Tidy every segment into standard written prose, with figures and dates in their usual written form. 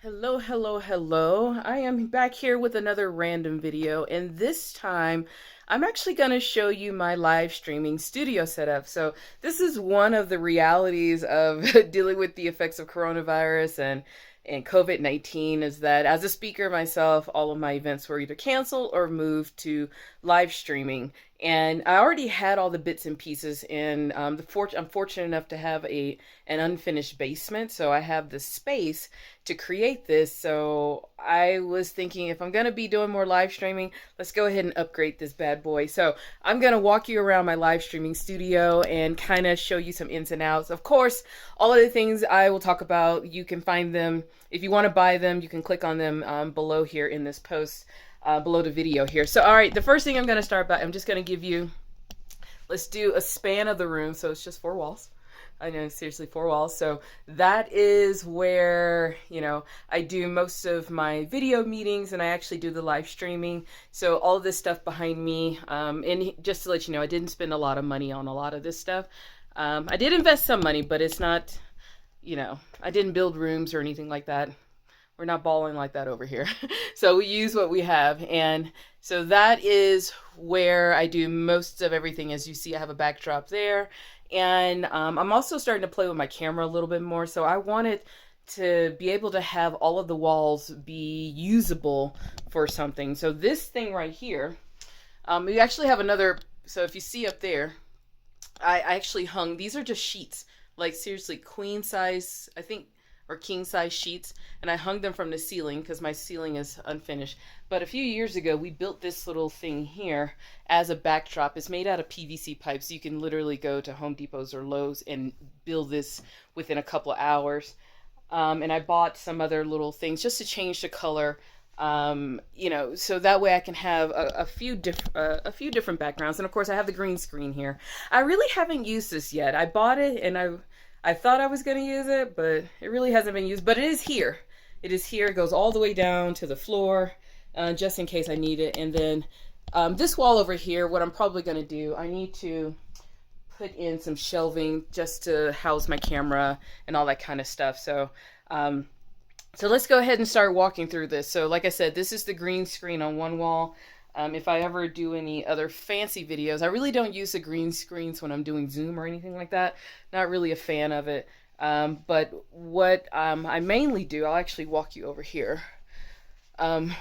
Hello, hello, hello. I am back here with another random video, and this time I'm actually going to show you my live streaming studio setup. So, this is one of the realities of dealing with the effects of coronavirus and COVID-19 is that as a speaker myself, all of my events were either canceled or moved to live streaming. And I already had all the bits and pieces, and I'm fortunate enough to have an unfinished basement, so I have the space to create this. So I was thinking if I'm going to be doing more live streaming, let's go ahead and upgrade this bad boy. So I'm going to walk you around my live streaming studio and kind of show you some ins and outs. Of course, all of the things I will talk about, you can find them. If you want to buy them, you can click on them below here in this post, below the video here. So, all right, the first thing I'm going to start by, I'm just going to give you, let's do a span of the room. So it's just four walls. I know, seriously, four walls. So that is where, I do most of my video meetings and I actually do the live streaming. So all of this stuff behind me, and just to let you know, I didn't spend a lot of money on a lot of this stuff. I did invest some money, but it's not, I didn't build rooms or anything like that. We're not balling like that over here. So we use what we have. And so that is where I do most of everything. As you see, I have a backdrop there. And I'm also starting to play with my camera a little bit more. So I wanted to be able to have all of the walls be usable for something. So this thing right here, we actually have another. So if you see up there, I actually hung, these are just sheets, like seriously queen size, I think, or king size sheets, and I hung them from the ceiling because my ceiling is unfinished. But a few years ago, we built this little thing here as a backdrop. It's made out of PVC pipes. You can literally go to Home Depots or Lowe's and build this within a couple of hours. And I bought some other little things just to change the color. So that way I can have a few different backgrounds. And of course, I have the green screen here. I really haven't used this yet. I bought it and I thought I was going to use it, but it really hasn't been used. But it is here. It is here. It goes all the way down to the floor, just in case I need it. And then this wall over here, what I'm probably going to do, I need to put in some shelving just to house my camera and all that kind of stuff. So let's go ahead and start walking through this. So like I said, this is the green screen on one wall. If I ever do any other fancy videos, I really don't use the green screens when I'm doing Zoom or anything like that. Not really a fan of it. But what I mainly do, I'll actually walk you over here.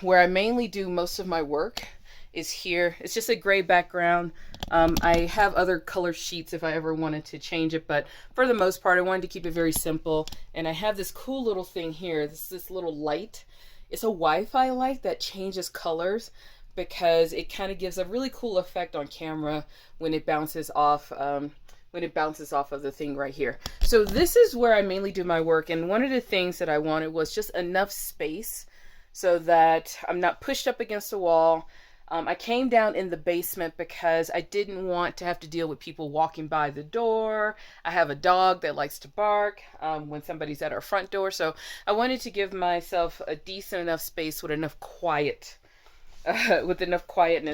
Where I mainly do most of my work is here. It's just a gray background. I have other color sheets if I ever wanted to change it, but for the most part, I wanted to keep it very simple. And I have this cool little thing here. This little light. It's a Wi-Fi light that changes colors, because it kind of gives a really cool effect on camera when it bounces off of the thing right here. So this is where I mainly do my work, and one of the things that I wanted was just enough space so that I'm not pushed up against the wall. I came down in the basement because I didn't want to have to deal with people walking by the door. I have a dog that likes to bark when somebody's at our front door, so I wanted to give myself a decent enough space with enough quietness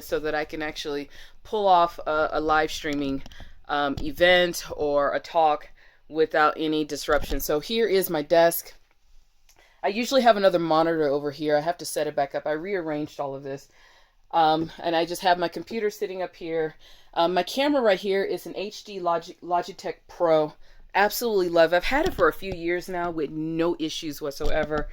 so that I can actually pull off a live streaming event or a talk without any disruption. So here is my desk. I usually have another monitor over here. I have to set it back up. I rearranged all of this. And I just have my computer sitting up here. My camera right here is an HD Logitech Pro. Absolutely love it. I've had it for a few years now with no issues whatsoever.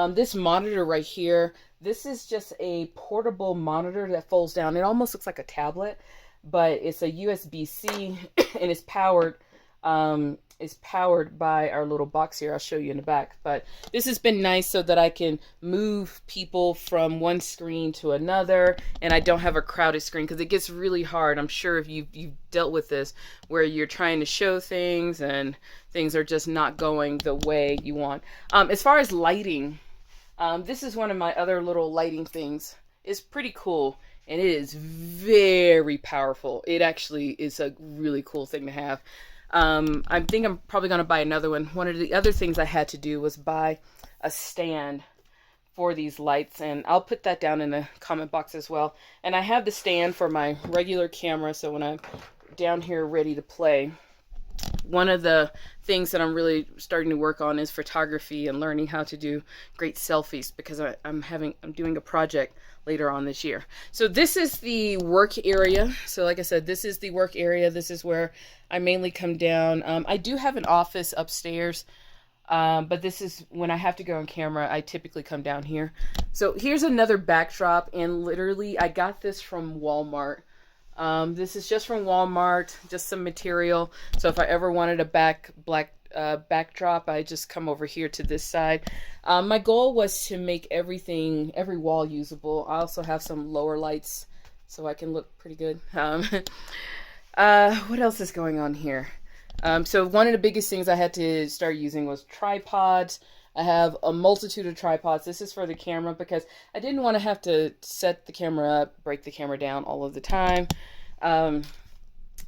This monitor right here, this is just a portable monitor that folds down. It almost looks like a tablet, but it's a USB-C and it's powered by our little box here. I'll show you in the back. But this has been nice so that I can move people from one screen to another, and I don't have a crowded screen, because it gets really hard. I'm sure if you've dealt with this, where you're trying to show things and things are just not going the way you want. As far as lighting, this is one of my other little lighting things. It's pretty cool, and it is very powerful. It actually is a really cool thing to have. I think I'm probably going to buy another one. One of the other things I had to do was buy a stand for these lights, and I'll put that down in the comment box as well. And I have the stand for my regular camera, so when I'm down here ready to play, one of the things that I'm really starting to work on is photography and learning how to do great selfies, because I'm doing a project later on this year. So this is the work area. So like I said, this is the work area. This is where I mainly come down. I do have an office upstairs, but this is when I have to go on camera, I typically come down here. So here's another backdrop, and literally I got this from Walmart. This is just from Walmart, just some material. So if I ever wanted a backdrop, I just come over here to this side. My goal was to make every wall usable. I also have some lower lights so I can look pretty good. What else is going on here? So one of the biggest things I had to start using was tripods. I have a multitude of tripods. This is for the camera because I didn't want to have to set the camera up, break the camera down all of the time.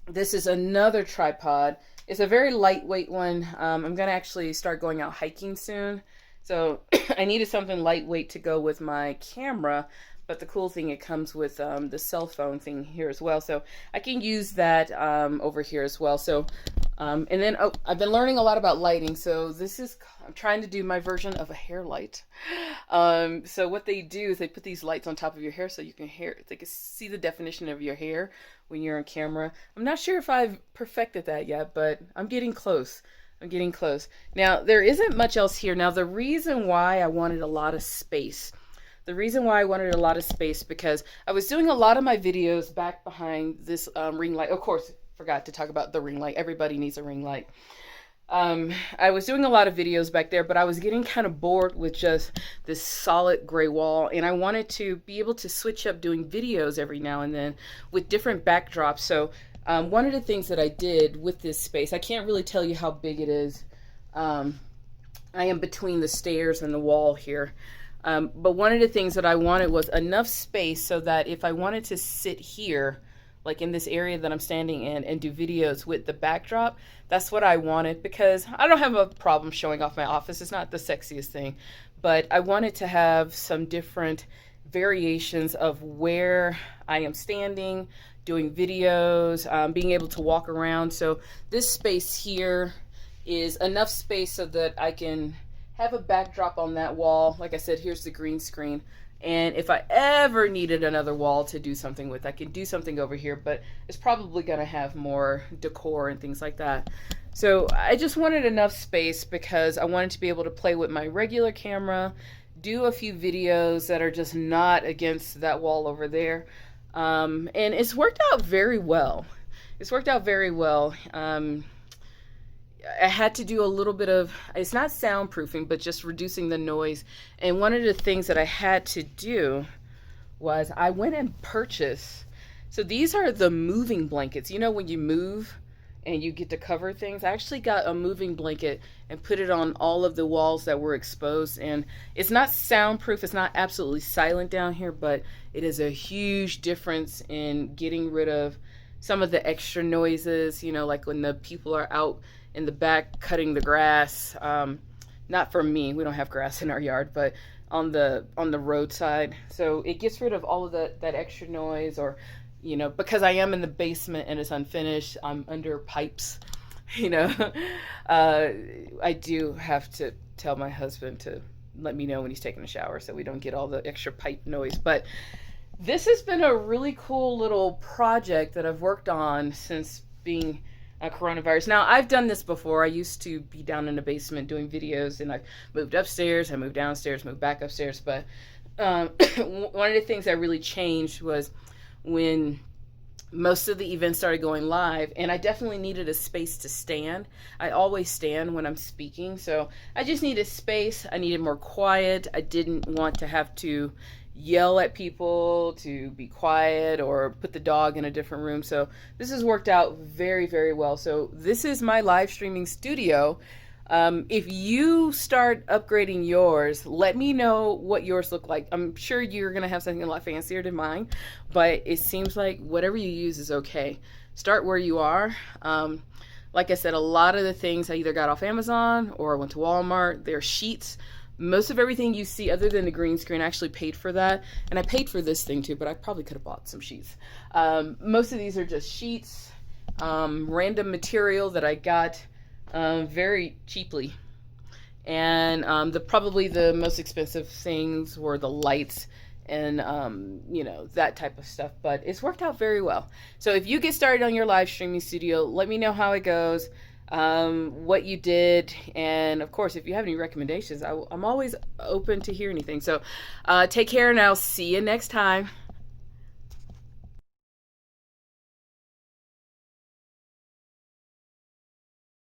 This is another tripod. It's a very lightweight one. I'm going to actually start going out hiking soon. So I needed something lightweight to go with my camera. But the cool thing, it comes with the cell phone thing here as well. So I can use that over here as well. So, and then, I've been learning a lot about lighting. So I'm trying to do my version of a hair light. So what they do is they put these lights on top of your hair so they can see the definition of your hair when you're on camera. I'm not sure if I've perfected that yet, but I'm getting close. Now, there isn't much else here. Now, the reason why I wanted a lot of space because I was doing a lot of my videos back behind this ring light. Of course, forgot to talk about the ring light. Everybody needs a ring light. I was doing a lot of videos back there, but I was getting kind of bored with just this solid gray wall, and I wanted to be able to switch up doing videos every now and then with different backdrops. So one of the things that I did with this space, I can't really tell you how big it is. I am between the stairs and the wall here. But one of the things that I wanted was enough space so that if I wanted to sit here, like in this area that I'm standing in, and do videos with the backdrop, that's what I wanted, because I don't have a problem showing off my office. It's not the sexiest thing, but I wanted to have some different variations of where I am standing, doing videos, being able to walk around. So this space here is enough space so that I can have a backdrop on that wall. Like I said, here's the green screen. And if I ever needed another wall to do something with, I can do something over here, but it's probably going to have more decor and things like that. So I just wanted enough space because I wanted to be able to play with my regular camera, do a few videos that are just not against that wall over there. And it's worked out very well. I had to do a little bit of, it's not soundproofing, but just reducing the noise. And one of the things that I had to do was I went and purchased, so these are the moving blankets. You know, when you move and you get to cover things, I actually got a moving blanket and put it on all of the walls that were exposed. And it's not soundproof, it's not absolutely silent down here, but it is a huge difference in getting rid of some of the extra noises, you know, like when the people are out in the back cutting the grass. Not for me, we don't have grass in our yard, but on the roadside. So it gets rid of all of that extra noise, or, you know, because I am in the basement and it's unfinished, I'm under pipes, you know. I do have to tell my husband to let me know when he's taking a shower so we don't get all the extra pipe noise. But this has been a really cool little project that I've worked on since being coronavirus. Now, I've done this before. I used to be down in the basement doing videos, and I've moved upstairs, I moved downstairs, moved back upstairs. But one of the things that really changed was when most of the events started going live, and I definitely needed a space to stand. I always stand when I'm speaking, so I just needed space. I needed more quiet. I didn't want to have to yell at people to be quiet or put the dog in a different room. So this has worked out very, very well. So this is my live streaming studio. If you start upgrading yours, let me know what yours look like. I'm sure you're going to have something a lot fancier than mine, but it seems like whatever you use is okay. Start where you are. Like I said, a lot of the things I either got off Amazon or I went to Walmart. They're sheets. Most of everything you see, other than the green screen, I actually paid for that. And I paid for this thing too, but I probably could have bought some sheets. Most of these are just sheets, random material that I got very cheaply. And probably the most expensive things were the lights and that type of stuff. But it's worked out very well. So if you get started on your live streaming studio, let me know how it goes, what you did, and of course, if you have any recommendations, I'm always open to hear anything. So take care, and I'll see you next time.